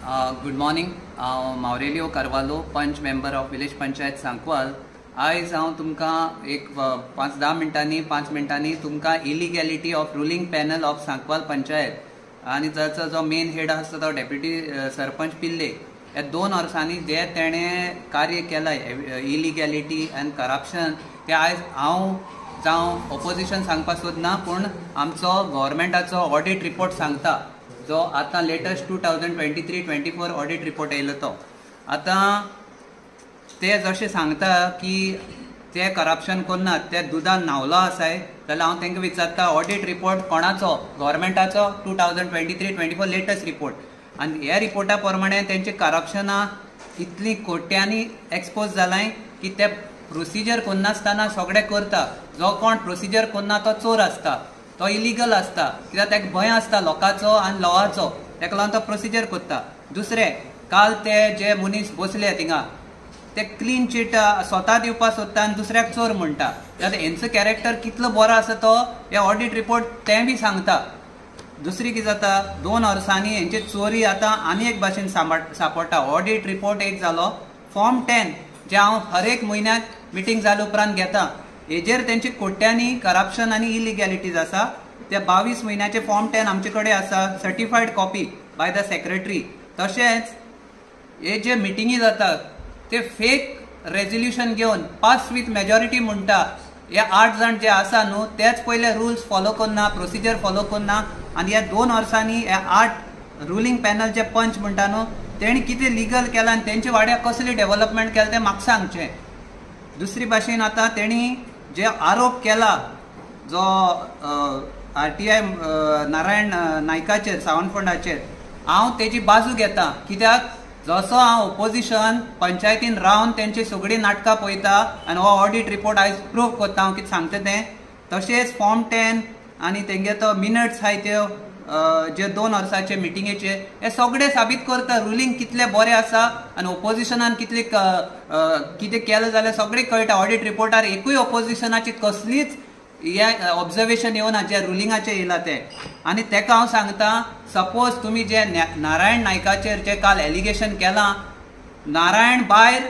Good morning. हांव Maurelio Carvalho, panch member of village panchayat Sancoale. आयज हांव तुमकां एक 5 मिनटांनी तुमकां illegality of ruling panel of Sancoale panchayat आनी ताचो जो मेन हेड आसा तो डेप्युटी सरपंच पिल्ले, ह्या 2 वर्सांनी जे तेणें कार्य केलां इलिगॅलिटी एंड करप्शन, ते आयज हांव जावं ऑपोजिशन सांगपाक सोदना, पूण आमचो गव्हर्मेंटाचो ऑडिट रिपोर्ट सांगता, जो आतां लेटस्ट 2023-24 ऑडिट रिपोर्ट येयलो तो। आतां ते जशें सांगता की ते करप्शन करनात, ते दुदान न्हावलो आसाय, जाल्यार हांव तांकां विचारता ऑडिट रिपोर्ट कोणाचो? गव्हर्मेंटाचो 2023-24 लेटस्ट रिपोर्ट। आनी ह्या रिपोर्टा प्रमाणे तेंचे करप्शनां इतली कोट्यांनी एक्सपोज जालाय की ते प्रोसिजर करनासतना सगळे करता। जो कोण प्रोसिजर करना तो चोर आसता, तो इलिगल आसता, कित्याक ताका भंय आसता लोकांचो आनी लॉवाचो, ताका लागून तो प्रोसिजर करता। दुसरें, काल ते जे मनीस बसले थिंगा, ते क्लीन चीट स्वता दिवपाक सोदता आनी दुसऱ्याक चोर म्हणटा। जाल्यार हेंचो कॅरेक्टर कितलो बरो आसा तो हे ऑडिट रिपोर्ट तें बी सांगता। दुसरी कितें जाता, 2 वर्सांनी हेंची चोरी आतां आनी एक भाशेन सांपडटा। ऑडिट रिपोर्ट एक जालो फॉर्म 10, जे हांव हर एक म्हयन्याक मिटींग जाले उपरांत घेता, हेजेर तेंची कोट्यांनी करप्शन आनी इलिगॅलिटीज आसा। ते 22 म्हयन्याचे फॉर्म 10 आमचे कडेन आसा, certified copy by the secretary. तशेंच हे जे मिटिंगी जातात ते फेक रेजोल्युशन घेवन पास विथ मेजॉरिटी म्हणटा। हे 8 जाण जे आसा न्हू, तेच पयले रुल्स फॉलो करना, प्रोसिजर फॉलो करना, आनी ह्या 2 वर्सांनी हे 8 रुलींग पॅनल जे पंच म्हणटा न्हू, तेणी कितें लिगल केलां आनी तेंचे वाड्याक कसले डेव्हलपमेंट केलें तें म्हाका सांगचें। दुसरी भाशेन आतां तेणी जे आरोप केला, जो RTI नारायण नायकाचेर, सावंतफोंडाचेर, हांव तेजी बाजू घेता। कित्याक जसो हांव ऑपोजिशन पंचायतीन रावन तेंची सगळीं नाटकां पळयता आनी हो ऑडिट रिपोर्ट आयज प्रूव करता हांव कितें सांगता तें, तशेंच फॉर्म 10 आनी तेंगे तो मिनट्स आहाय त्यो जे 2 वर्साचे मिटिंगेचे, हे सगळे साबीत करता रुलींग कितले बरें आसा आनी ऑपोजिशनान कितें केलें जाल्यार सगळें कळटा। ऑडिट रिपोर्टार एकूय ऑपोजिशनाची कसलीच हे ऑब्जर्वेशन येवना जे रुलिंगाचे येयला ते। आनी तेका हांव सांगता, सपोज तुमी जे नारायण नायकाचेर जे काल एलिगेशन केलां, नारायण भायर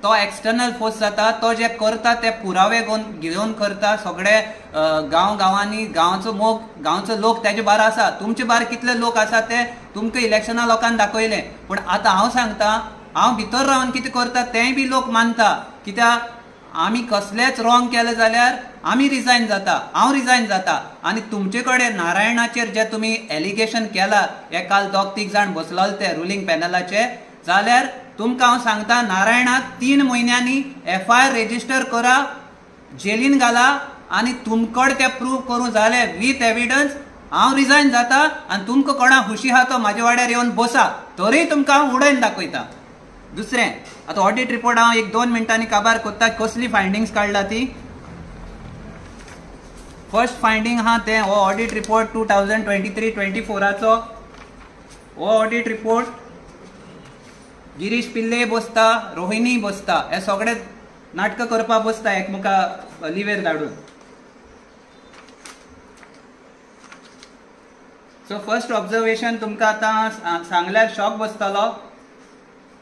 तो एक्सटर्नल फोर्स जाता, तो जे करता ते पुरावे घेवन करता। सगळे गांवांनी गांवचो लोक तेजे भायर आसा, तुमचे भायर कितले लोक आसा ते तुमकां इलेक्शना लोकांनी दाखयले। पूण आतां हांव सांगता, हांव भितर रावन कितें करता तेंय बी लोक मानता, कित्याक आमी कसलेच रॉंग केले जाल्यार आमी रिजायन जाता, हांव रिजायन जाता। आनी तुमचे कडेन नारायणाचेर जे तुमी एलिगेशन केला, हे काल 2-3 जाण बसलेले ते रुलींग पॅनलाचे, जाल्यार तुमकां हांव सांगता, नारायणाक 3 म्हयन्यांनी FIR रेजिस्टर करा, जेलीन घाला, आनी तुमकड ते प्रूव करूं जाले विथ एविडन्स, हांव रिजायन जाता आनी तुमकां कोणा खुशी आहा तो म्हाजे वाड्यार येवन बसा, तरी तुमकां हांव उडयन दाखयता। दुसरें, आतां ऑडिट रिपोर्ट हांव 1-2 मिनटांनी काबार करता, कसली फायंडिंग्स काडला ती। फर्स्ट फायंडींग आहा ते हो ऑडिट रिपोर्ट 2023-24 हो ऑडिट रिपोर्ट गिरीश पिल्ले बसता, रोहिणी बसता, हे सगळे नाटकां करपाक बसता एकमेका लिवेर धाडून। सो फर्स्ट ऑब्जर्वेशन तुमकां आतां सांगल्यार शॉक बसतलो।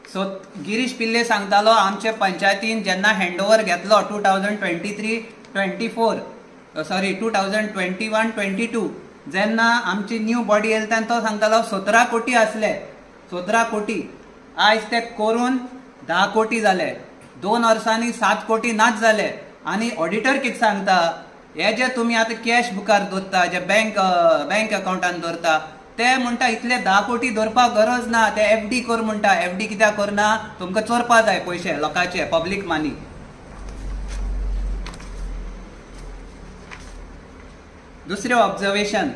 सो गिरीश पिल्ले सांगतालो, आमचे पंचायतीन जेन्ना हँडओवर घेतलो 2021-22 जेन्ना आमची न्यू बॉडी येयली तेन्ना तो सांगतालो 17 कोटी आसले, 17 कोटी, आयज ते करून 10 कोटी जाले, 2 वर्सांनी 7 कोटी नाच जाले। आनी ऑडिटर कितें सांगता, हे जे तुमी आतां कॅश बुकार दवरता, जे बँक अकाउंटान दवरता, ते म्हणटा इतले 10 कोटी दवरपाक गरज ना, ते FD कर म्हणटा। FD कित्याक करना, तुमकां चोरपा जाय पयशे लोकांचे, पब्लीक मनी। दुसरें ऑब्जर्वेशन,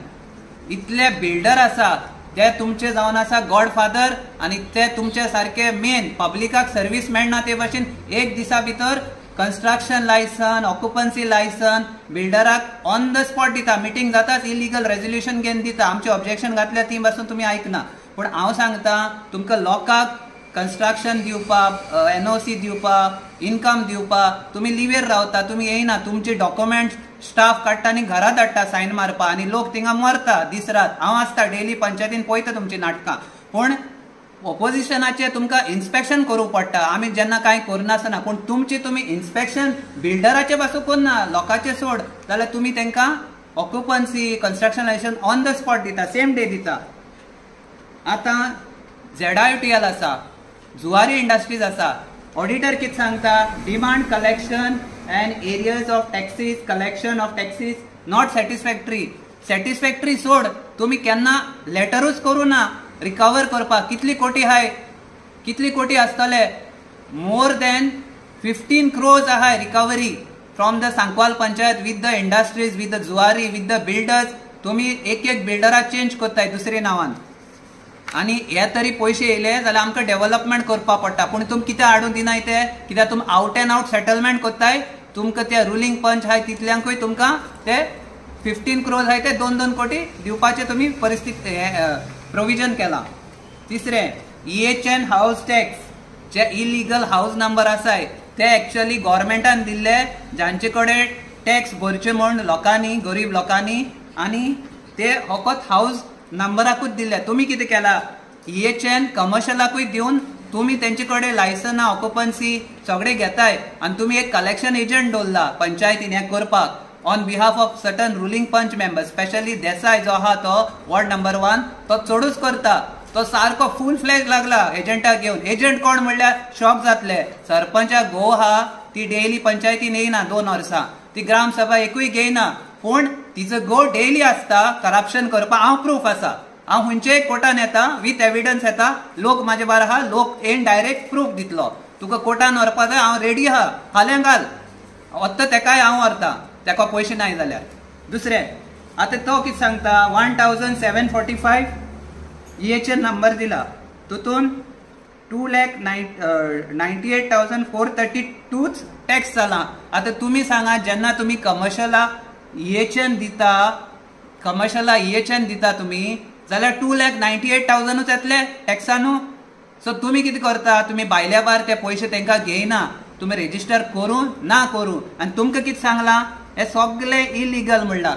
इतले बिल्डर आसा ते तुमचे जावन आसा गॉडफादर, आनी ते तुमचे सारखे मेन पब्लिकाक सर्वीस मेळना ते भाशेन एक दिसा भितर कंस्ट्रक्शन लायसन, ऑक्युपन्सी लायसन बिल्डराक ऑन द स्पॉट दिता, मिटींग जाताच इलिगल रेजोल्युशन घेवन दिता। आमचे ऑब्जेक्शन घातल्या ती पासून तुमी आयकना, पूण हांव सांगता तुमकां लोकांक कंस्ट्रक्शन दिवपाक, NOC दिवपाक, इनकम दिवपाक तुमी लिवेर रावता, तुमी येयना, तुमचे डॉक्युमेंट्स स्टाफ काडटा आनी घरा धाडटा सायन मारपा, आनी लोक थिंगा मरता दीस रात। हांव आसता डेली पंचायतीन पळयता तुमची नाटकां, पूण ऑपोजिशनाचे तुमकां इन्स्पेक्शन करूंक पडटा. आमी जेन्ना कांय करनासतना, पूण तुमी इन्स्पेक्शन बिल्डराचे पासून करना, लोकांचे सोड जाल्यार तुमी तांकां occupancy construction licence on the spot दिता, सेम डे दिता. आतां ZIUTL आसा, जुवारी इंडस्ट्रीज आसा. ऑडिटर कितें सांगता? Demand collection and areas of taxes, collection of taxes not satisfactory. Satisfactory सोड, तुमी केन्ना लेटरूच करूं ना रिकवर करपाक. कितली कोटी आहाय? कितली कोटी आसतले? मोर दॅन 15 crores आहाय recovery from the Sankwal panchayat with the industries, with the Zuari, with the builders. तुमी एक बिल्डराक चेंज करताय दुसरे नांवान. आनी हे तरी पयशे येयले जाल्यार आमकां डेव्हलपमेंट करपाक पडटा. पूण तुमी कित्याक हाडून दिनाय ते? कित्याक तुमी आउट एंड आउट सेटलमेंट करताय. तुमकां ते रुलींग पंच आहाय तितल्यांकूय तुमकां ते 15 crores आहाय ते 2-2 कोटी दिवपाचे तुमी परिस्थिती प्रोविजन केला. तिसरें, EHN हाऊस टॅक्स जे इलिगल हाऊस नंबर आसाय ते एक्चुअली गव्हर्मेंटान दिल्ले, जांचे कडेन टॅक्स भरचे म्हण लोकांनी, गरीब लोकांनी, आनी ते फकत हाऊस नंबराकूच दिल्ले. तुमी कितें केला? EHN कमर्शियलाकूय दिवन तुमी तेंचे कडेन लायसना, ऑक्युपन्सी सगळे घेताय, आनी तुमी एक कलेक्शन एजंट दवरला पंचायतीन हें करपाक on behalf of certain ruling पंच मेंबर. स्पेशली देसाय जो आहा तो वॉर्ड नंबर 1 तो चडूच करता. तो सारको फूल फ्लॅग लागला एजंटाक घेवन. एजंट कोण म्हणल्यार शॉक जातले. सरपंचाक घोव आहा ती डेली पंचायतीन येयना 2 वर्सां, ती ग्रामसभा एकूय घेयना, पूण तिचो घोव डेली आसता करप्शन करपाक. हांव प्रूफ आसा, हांव खंयचेय कोर्टान येता विथ एविडन्स येता, लोक म्हाजे बार आहा, लोक येवन डायरेक्ट प्रूफ दितलो. तुका कोर्टान व्हरपा जाय, हांव रेडी आहा, फाल्यां घाल, वत्ता तेकाय हांव व्हरता, तेका पयशे नाय जाल्यार. दुसरें, आतां तो कितें सांगता? 1745 EHN नंबर दिला, तितून 2,98,432 टॅक्स जाला. आतां तुमी सांगा, जेन्ना तुमी कमर्शियला EHN दिता, तुमी जाल्यार 2,98,000 येतले टॅक्सानू. सो तुमी कितें करता? तुमी भायल्या भायर ते पयशे तांकां घेयना, तुमी रेजिस्टर करून ना करूं, आनी तुमकां कितें सांगलां? हे सगळे इलिगल म्हणलां.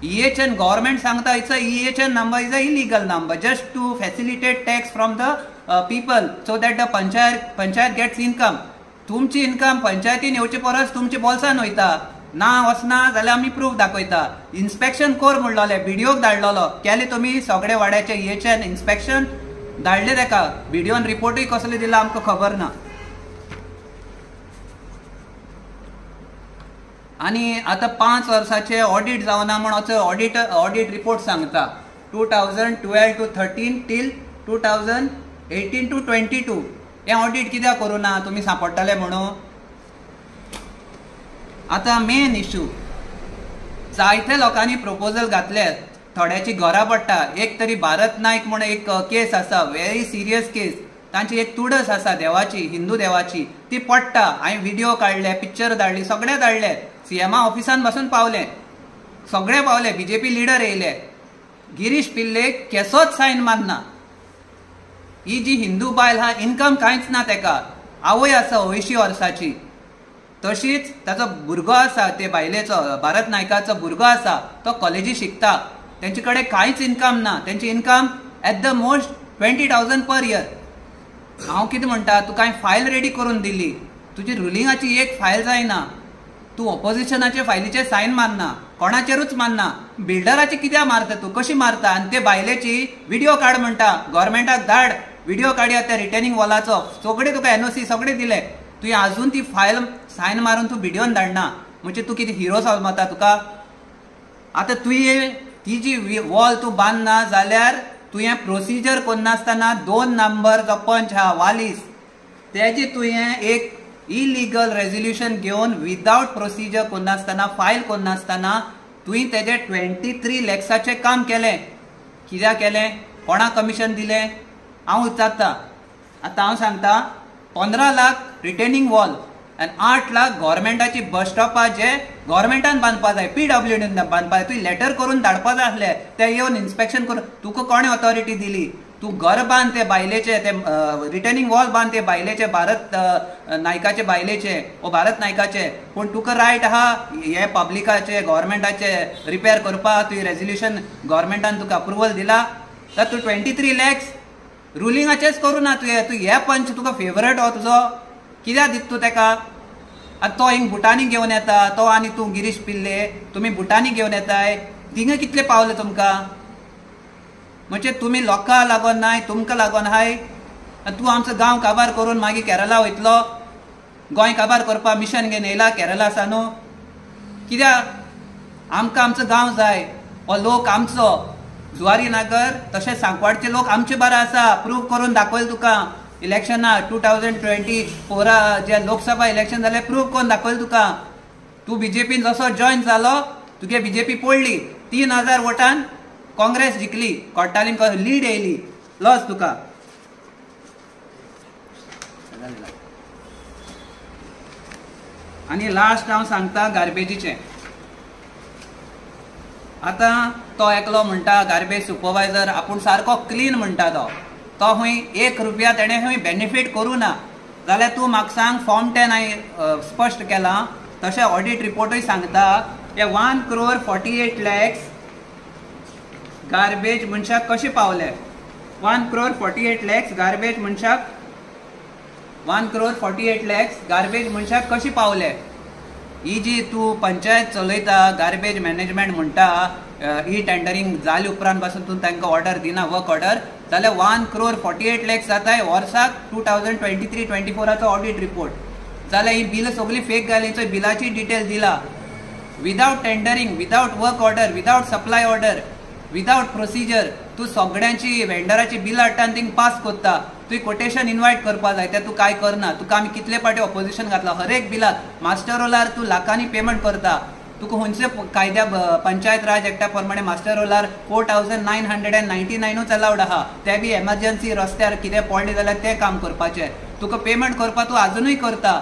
EHN गव्हर्मेंट सांगता it's a EHN number is a illegal number just to facilitate tax from the people so that the panchayat gets income. तुमची इन्कम पंचायतीन येवचे परस तुमच्या बोल्सान वयता. ना वचना जाल्यार आमी प्रूफ दाखयता. इन्स्पेक्शन कोर म्हणलोले, व्हिडिओक धाडलोलो, केले तुमी सगळे वाड्याचे EHN इन्स्पेक्शन धाडले तेका. व्हिडिओन रिपोर्टूय कसले दिला आमकां खबर ना. आनी आतां 5 वर्साचे ऑडिट जावना म्हण असो ऑडिट रिपोर्ट सांगता 2012 to 13 till 2018 to 22. हे ऑडिट कित्याक करूं ना? तुमी सांपडटले म्हणून. आतां मेन इश्यू, जायते लोकांनी प्रपोजल घातले, थोड्याची घरां पडटा. एक तरी भारत नायक म्हणून एक केस आसा, व्हेरी सिरियस केस. तांची एक तुडस आसा देवाची, हिंदू देवाची, ती पडटा. हांवें व्हिडिओ काडले, पिक्चर धाडली, सगळे धाडले. CM ऑफिसान बसून पावले, सगळे पावले. BJP लिडर येयले. गिरीश पिल्लेक केसोच सायन मारना. ही जी हिंदू बायल हा, इन्कम कांयच ना तेका. आवय आसा 80 वर्साची. तशीच ताचो भुरगो आसा, ते बायलेचो भारत नायकाचो भुरगो आसा, तो कॉलेजी शिकता. तेंचे कडेन कांयच इन्कम ना. तेंची income at the most 20,000 per year. हांव कितें म्हणटा, तूं कांय फायल रेडी करून दिली, तुजी रुलिंगाची एक फायल जायना, तूं ऑपोजिशनाचे फायलीचे सायन मारना, कोणाचेरूच मारना. बिल्डराची कित्याक मारता तूं? कशी मारता? आनी ते बायलेची व्हिडिओ काड म्हणटा, गव्हर्मेंटाक धाड, व्हिडिओ काडया त्या रिटर्निंग वॉलाचो, सगळे तुका NOC सगळे दिले. तुवें आजून ती फायल सायन मारून तूं व्हिडिओन धाडना, म्हणजे तूं कितें हिरो समजता तुका? आतां तुवें ती जी वॉल तूं बांदना जाल्यार तुवें प्रोसिजर करनासतना 2 नंबर जो पंच हा वालीस, तेजी तुवें एक इलिगल रेझोल्युशन घेवन विदाउट प्रोसिजर करनासतना, फायल करनासतना तुवें तेजे 23 lakhsचे काम केलें. कित्याक केलें? कोणाक कमिशन दिलें? हांव विचारता. आतां हांव सांगता, 15 लाख रिटर्निंग वॉल आनी 8 लाख गव्हर्मेंटाची बस स्टॉपार जे गव्हर्मेंटान बांदपा जाय, PWDन बांदपा जाय. तुवें लेटर करून धाडपा जाय आसलें, ते येवन इन्स्पेक्शन करून. तुका कोणें ऑथॉरिटी दिली? तूं घर बांद ते बायलेचे, ते रिटर्निंग वॉल बांद ते बायलेचे, भारत नायकाचे बायलेचे ओ भारत नायकाचे. पूण तुका रायट आहा हे पब्लिकाचे, गव्हर्मेंटाचे रिपेर करपाक. तुवें रेझोल्युशन गव्हर्मेंटान तुका अप्रुवल दिला, तर तूं 23 lakhs रुलिंगाचेच करू ना तू हे पंच तुका फेवरेट हो तुजो कित्याक दित तू तेका आतां तो हिंग बुटानी घेवन येता तो आनी तू गिरीश पिल्ले तुमी बुटानी घेवन येताय थिंगा कितले पावले तुमकां म्हणजे तुमी लोकां लागोन नाय तुमकां लागोन हाय तू आमचो गांव काबार करून मागीर केरला वयतलो गोंय काबार करपा मिशन घेवन येयला केरला सानू कित्याक आमकां आमचो गांव जाय हो लोक आमचो जुवारी नगर तशेंच सांकवाडचे लोक आमचे बरे आसा प्रूव करून दाखयले तुका इलेक्शना 2024 जे लोकसभा इलेक्शन जालें प्रूव करून दाखयले तुका तू बीजेपीन जसो जॉयन जालो तुगे बीजेपी पडली 3000 वोटान काँग्रेस जिखली कोट्टालीन लीड येयली लॉस तुका आनी लास्ट हांव सांगता गार्बेजीचें आतां तो एकलो म्हणटा गार्बेज सुपरवायझर आपूण सारको क्लीन म्हणटा तो हूंय 1 रुपया तेणें हूंय बेनिफीट करूं ना जाल्यार तूं म्हाका सांग फॉर्म 10 हांवें स्पश्ट केलां तशें ऑडिट रिपोर्टूय सांगता हे 1,48,00,000 गार्बेज मनशाक कशें पावले 1,48,00,000 गार्बेज मनशाक 1,48,00,000 गार्बेज मनशाक कशी पावले ही जी तू पंचायत चलयता गार्बेज मॅनेजमेंट म्हणटा ही टेंडरिंग जाले उपरांत पासून तूं तांकां ऑर्डर दिना वर्क ऑर्डर जाल्यार 1,48,00,000 जाताय वर्साक 2023-24 ऑडिट रिपोर्ट जाल्यार ही बिल सगळी फेक घाली चोय बिलाची डिटेल दिला without tendering without work order without supply order without procedure तू सगळ्यांची वेंडराची बिल हाडटा आनी थिंग पास करता तुवें कोटेशन इन्वायट करपा जाय ते तू काय करना तुका आमी कितले पाटी ऑपोजिशन घातला हर एक बिलात मास्टर रोलार तू लाखांनी पेमेंट करता तुका खंयचे कायद्या पंचायत राज एक्टा प्रमाणे मास्टर रोलार 4,999 अलाउड आहा ते बी एमर्जन्सी रस्त्यार कितें पडले जाल्यार ते काम करपाचें तुका पेमेंट करपा तू आजुनूय करता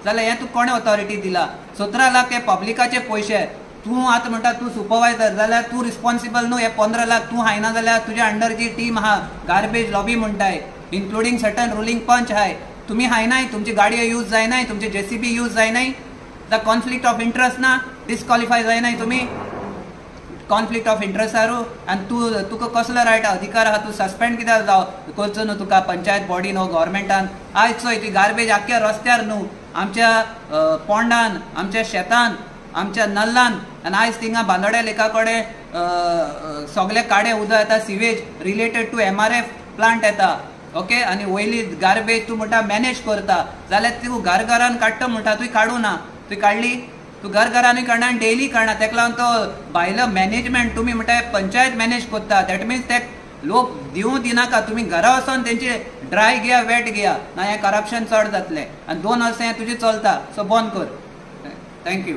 जाल्यार हें तू कोणे ऑथॉरिटी दिला 17 लाख हे पब्लिकाचे पयशे तू आतां म्हणटा तू सुपरवायझर जाल्यार तू रिस्पॉन्सिबल न्हू हे 15 लाख तू हायना जाल्यार तुज्या अंडर जी टीम आहा गार्बेज लॉबी म्हणटाय इन्क्लुडींग सर्टन रुलींग पंच हाय तुमी हायनाय तुमची गाडयो यूज जायनाय तुमचे JCB यूज जायनाय द कॉन्फ्लिक्ट ऑफ इंट्रस्ट ना डिस्क्वॉलिफाय जायनाय तुमी कॉन्फ्लिक्ट ऑफ इंट्रस्ट आरू आनी तुका कसलो रायट अधिकार आहा तू सस्पेंड कित्याक जाव करचो न्हू तुका पंचायत बॉडी न्हू गव्हर्मेंटान आयज चोय ती गार्बेज आख्या रस्त्यार न्हू आमच्या पोंडान आमच्या शेतान आमच्या नल्लान आनी आयज थिंगा बांदोड्या लेका कडेन सगळे काडे उदक येता sewage related to MRF plant येता ओके आनी वयली गार्बेज तूं म्हणटा मॅनेज करता जाल्यार तूं घरान काडटा म्हणटा तुवें काडूं ना तुवें काडली तूं घरांनी काडना आनी डेली काडना तेका लागून तो भायलो मॅनेजमेंट तुमी म्हणटा पंचायत मॅनेज करता दॅट मिन्स ते लोक दिवं दिनाका तुमी घरा वचोन तेंचे ड्राय घेया वेट घेया ना हें करप्शन चड जातलें आनी 2 वर्सां हें तुजें चलता सो बंद कर थँक्यू